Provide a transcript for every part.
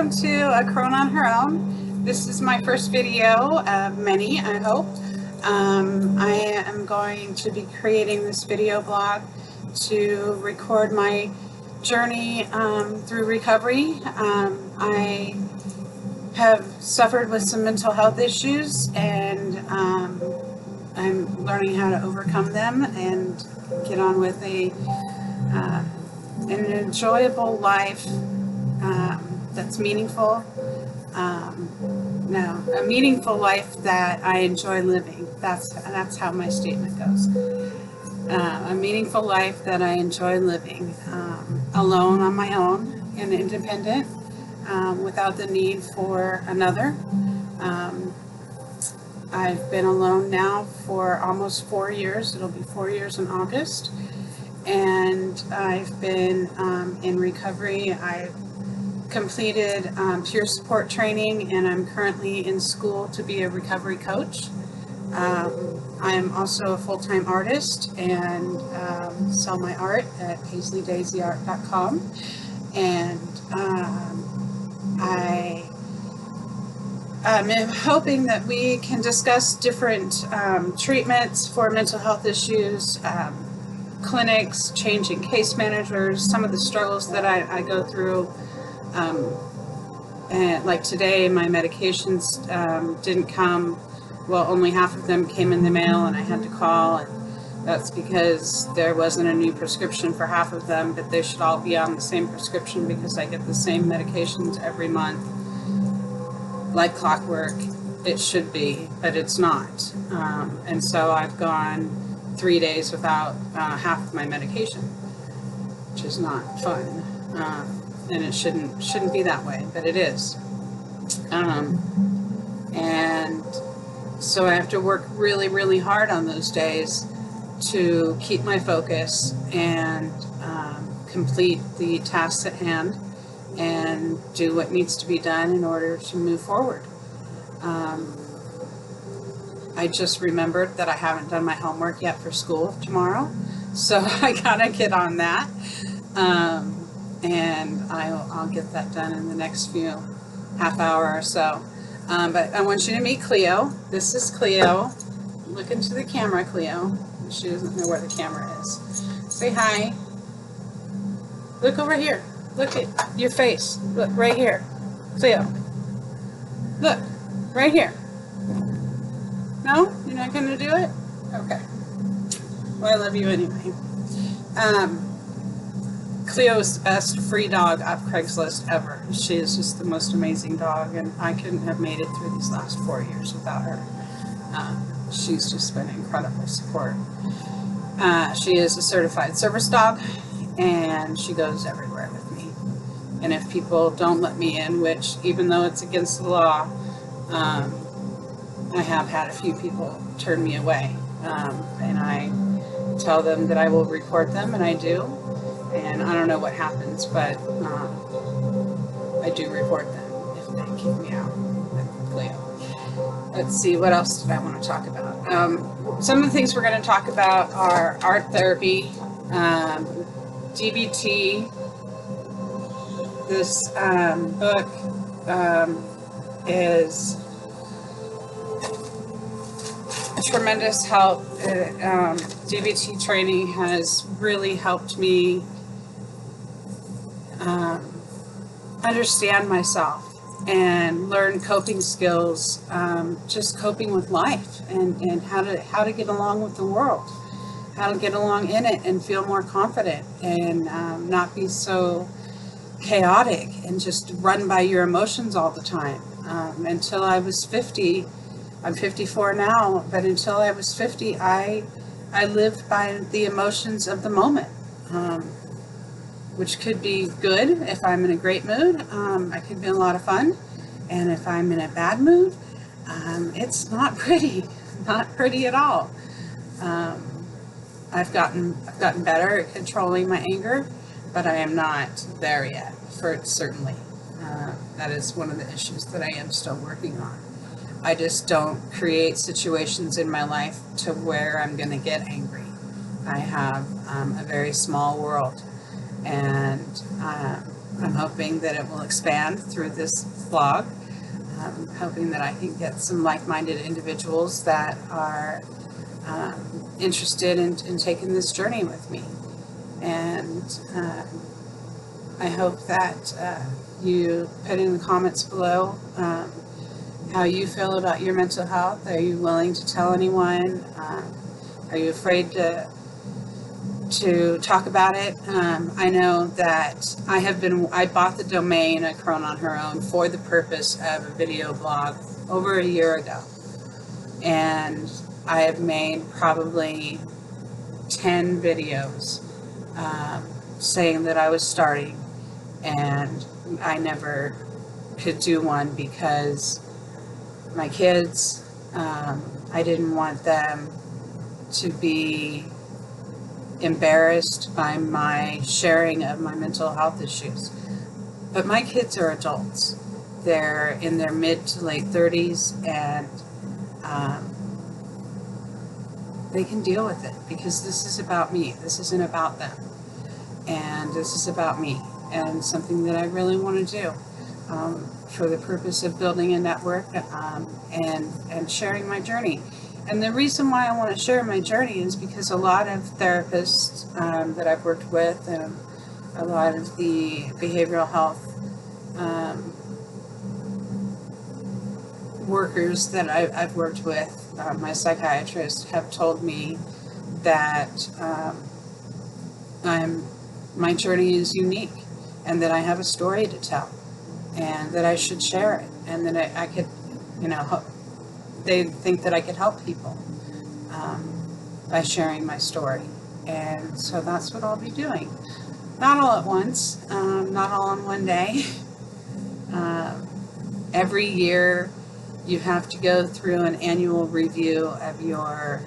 welcome to A Crone on Her Own. This is my first video of many, I hope. I am going to be creating this video blog to record my journey through recovery. I have suffered with some mental health issues, and I'm learning how to overcome them and get on with an enjoyable life that's meaningful. A meaningful life that I enjoy living. That's how my statement goes. A meaningful life that I enjoy living, alone on my own and independent, without the need for another. I've been alone now for almost 4 years. It'll be 4 years in August. And I've been in recovery. I've completed peer support training, and I'm currently in school to be a recovery coach. I am also a full-time artist and sell my art at paisleydaisyart.com. And I'm hoping that we can discuss different treatments for mental health issues, clinics, changing case managers, some of the struggles that I go through. And like today, my medications didn't come. Well, only half of them came in the mail, and I had to call, and that's because there wasn't a new prescription for half of them, but they should all be on the same prescription because I get the same medications every month, like clockwork. It should be, but it's not. And so I've gone 3 days without half of my medication, which is not fun. And it shouldn't be that way, but it is. And so I have to work really, really hard on those days to keep my focus and complete the tasks at hand and do what needs to be done in order to move forward. I just remembered that I haven't done my homework yet for school tomorrow, so I gotta get on that. And I'll get that done in the next half hour or so. But I want you to meet Cleo. This is Cleo. Look into the camera, Cleo. She doesn't know where the camera is. Say hi. Look over here. Look at your face. Look, right here. Cleo. Look, right here. No? You're not going to do it? Okay. Well, I love you anyway. Cleo's the best free dog off Craigslist ever. She is just the most amazing dog, and I couldn't have made it through these last 4 years without her. She's just been incredible support. She is a certified service dog, and she goes everywhere with me. And if people don't let me in, which even though it's against the law, I have had a few people turn me away. And I tell them that I will report them, and I do. And I don't know what happens, but I do report them if they kick me out with Cleo. Let's see, what else did I want to talk about? Some of the things we're going to talk about are art therapy, DBT. This book is a tremendous help. DBT training has really helped me understand myself and learn coping skills, just coping with life, and how to get along with the world, how to get along in it and feel more confident and not be so chaotic and just run by your emotions all the time. Until I was 50, I'm 54 now, but until I was 50, I lived by the emotions of the moment, which could be good if I'm in a great mood. I could be a lot of fun, and if I'm in a bad mood, it's not pretty at all. I've gotten better at controlling my anger, but I am not there yet. Certainly, that is one of the issues that I am still working on. I just don't create situations in my life to where I'm going to get angry. I have a very small world, and I'm hoping that it will expand through this blog. I'm hoping that I can get some like-minded individuals that are interested in taking this journey with me. And I hope that you put in the comments below how you feel about your mental health. Are you willing to tell anyone? Are you afraid to talk about it? I know that I bought the domain Crone on Her Own for the purpose of a video blog over a year ago. And I have made probably 10 videos saying that I was starting, and I never could do one because my kids, I didn't want them to be embarrassed by my sharing of my mental health issues. But my kids are adults. They're in their mid to late 30s, and they can deal with it because this is about me. This isn't about them. And this is about me and something that I really want to do for the purpose of building a network and sharing my journey. And the reason why I want to share my journey is because a lot of therapists that I've worked with and a lot of the behavioral health workers that I've worked with, my psychiatrists, have told me that my journey is unique and that I have a story to tell and that I should share it, and that I could, they think that I could help people by sharing my story. And so that's what I'll be doing. Not all at once, not all in one day. Every year you have to go through an annual review of your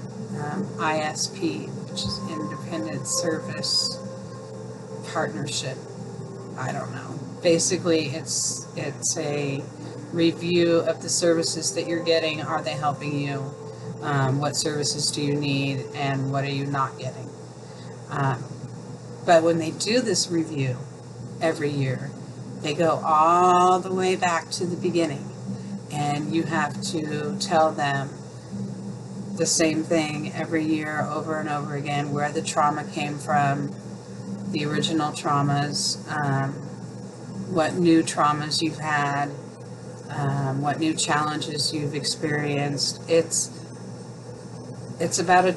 ISP, which is Independent Service Partnership. I don't know. Basically, it's a review of the services that you're getting. Are they helping you? What services do you need, and what are you not getting? But when they do this review every year, they go all the way back to the beginning, and you have to tell them the same thing every year over and over again, where the trauma came from, the original traumas, what new traumas you've had, what new challenges you've experienced. It's about a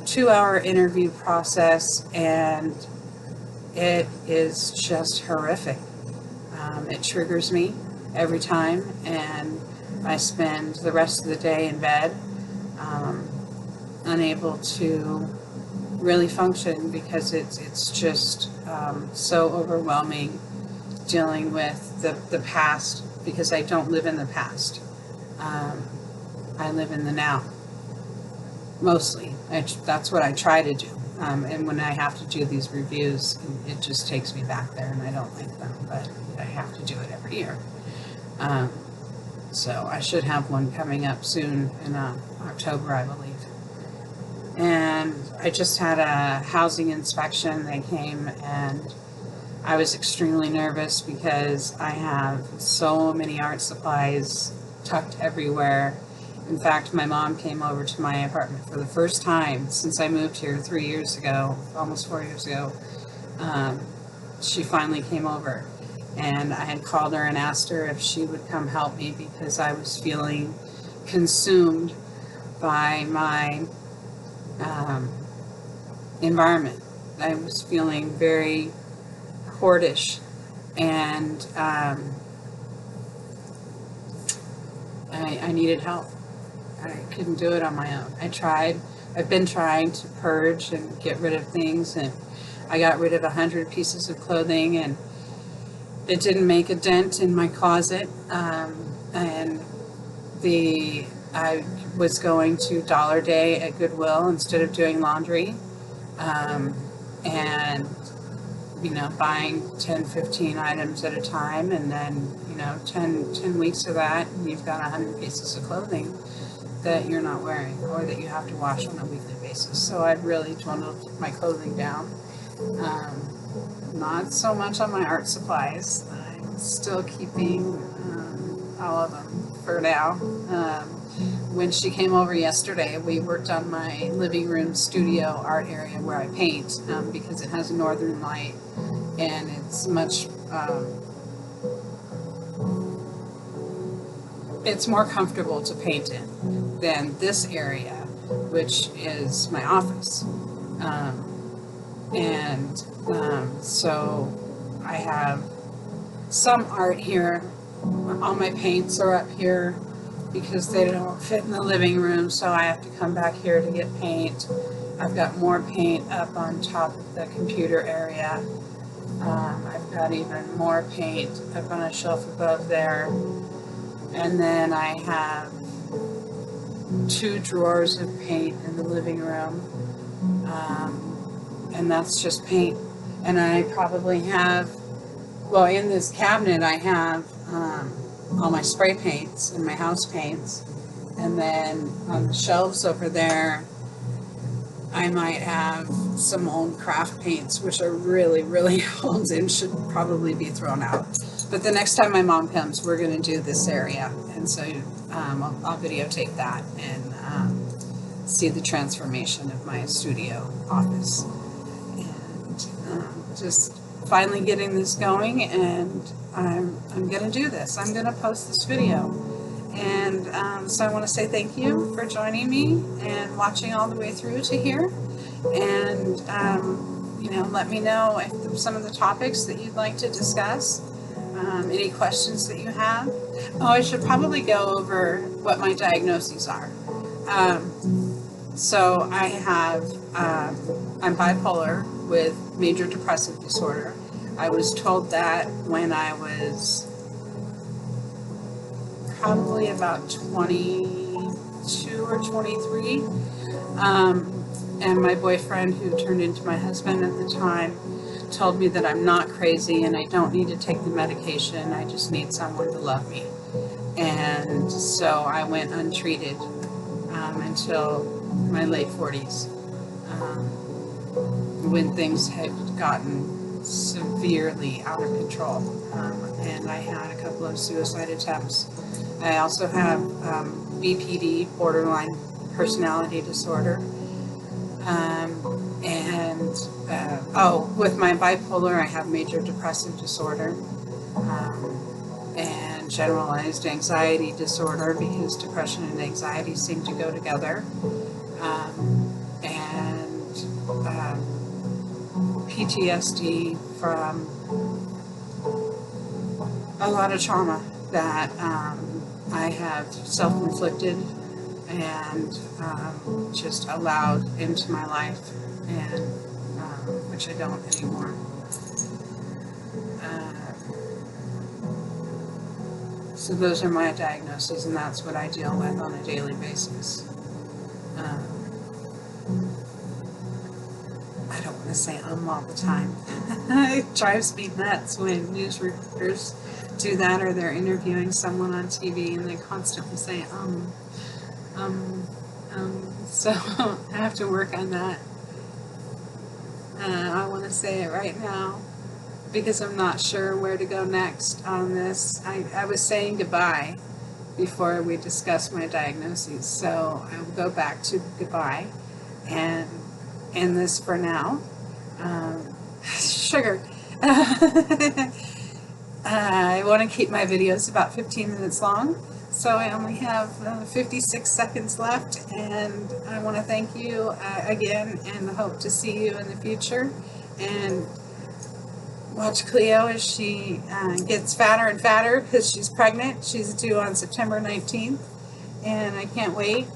two-hour interview process, and it is just horrific. It triggers me every time, and I spend the rest of the day in bed, unable to really function because it's just so overwhelming dealing with the past, because I don't live in the past. I live in the now, mostly. That's what I try to do. And when I have to do these reviews, it just takes me back there, and I don't like them, but I have to do it every year. So I should have one coming up soon in October, I believe. And I just had a housing inspection. They came, and I was extremely nervous because I have so many art supplies tucked everywhere. In fact, my mom came over to my apartment for the first time since I moved here 3 years ago, almost 4 years ago. She finally came over, and I had called her and asked her if she would come help me because I was feeling consumed by my environment. I was feeling very hoardish, and I needed help. I couldn't do it on my own. I've been trying to purge and get rid of things, and I got rid of 100 pieces of clothing, and it didn't make a dent in my closet. And I was going to Dollar Day at Goodwill instead of doing laundry, and buying 10, 15 items at a time, and then 10 weeks of that, and you've got 100 pieces of clothing that you're not wearing or that you have to wash on a weekly basis. So I've really dwindled my clothing down. Not so much on my art supplies. I'm still keeping all of them for now. When she came over yesterday, we worked on my living room studio art area where I paint, because it has a northern light and it's much it's more comfortable to paint in than this area, which is my office. So I have some art here. All my paints are up here because they don't fit in the living room, so I have to come back here to get paint. I've got more paint up on top of the computer area. I've got even more paint up on a shelf above there. And then I have 2 drawers of paint in the living room. And that's just paint. And I probably have, well, in this cabinet I have all my spray paints and my house paints. And then on the shelves over there, I might have some old craft paints, which are really, really old and should probably be thrown out. But the next time my mom comes, we're going to do this area. And so I'll videotape that and see the transformation of my studio office. And just finally getting this going, and I'm going to do this. I'm going to post this video. And so I want to say thank you for joining me and watching all the way through to here. And, let me know if some of the topics that you'd like to discuss, any questions that you have. Oh, I should probably go over what my diagnoses are. So I have, I'm bipolar with major depressive disorder. I was told that when I was probably about 22 or 23. And my boyfriend, who turned into my husband at the time, told me that I'm not crazy and I don't need to take the medication. I just need someone to love me. And so I went untreated until my late 40s, when things had gotten severely out of control. And I had a couple of suicide attempts. I also have BPD, borderline personality disorder. With my bipolar, I have major depressive disorder and generalized anxiety disorder, because depression and anxiety seem to go together. And PTSD from a lot of trauma that I have self-inflicted and just allowed into my life, and which I don't anymore. So those are my diagnoses, and that's what I deal with on a daily basis. I don't want to say all the time. It drives me nuts when news reporters do that, or they're interviewing someone on TV and they constantly say so I have to work on that. I want to say it right now because I'm not sure where to go next on this. I was saying goodbye before we discussed my diagnoses, so I will go back to goodbye and end this for now. Sugar. I want to keep my videos about 15 minutes long, so I only have 56 seconds left, and I want to thank you again, and hope to see you in the future. And watch Cleo as she gets fatter and fatter because she's pregnant. She's due on September 19th, and I can't wait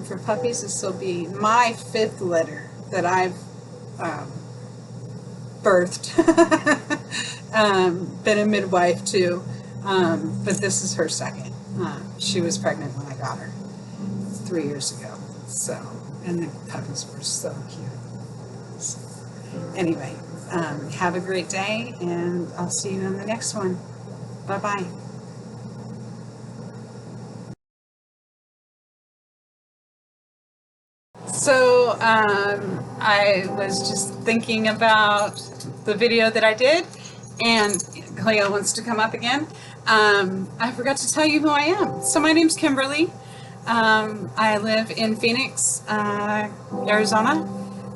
for puppies. This will be my 5th litter that I've birthed. Been a midwife too, but this is her 2nd. She was pregnant when I got her 3 years ago. So, and the puppies were so cute. So, anyway, have a great day, and I'll see you in the next one. Bye-bye. So, I was just thinking about the video that I did, and Cleo wants to come up again. I forgot to tell you who I am. So my name's Kimberly. I live in Phoenix, Arizona.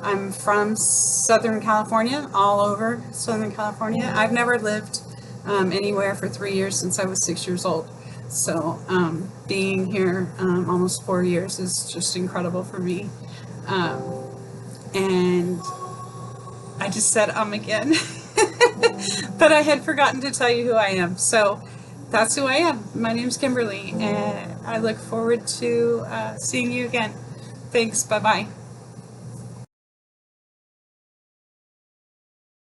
I'm from Southern California, all over Southern California. I've never lived anywhere for 3 years since I was 6 years old. So being here almost 4 years is just incredible for me. And I just said again, but I had forgotten to tell you who I am. So that's who I am. My name's Kimberly, and I look forward to seeing you again. Thanks. Bye-bye.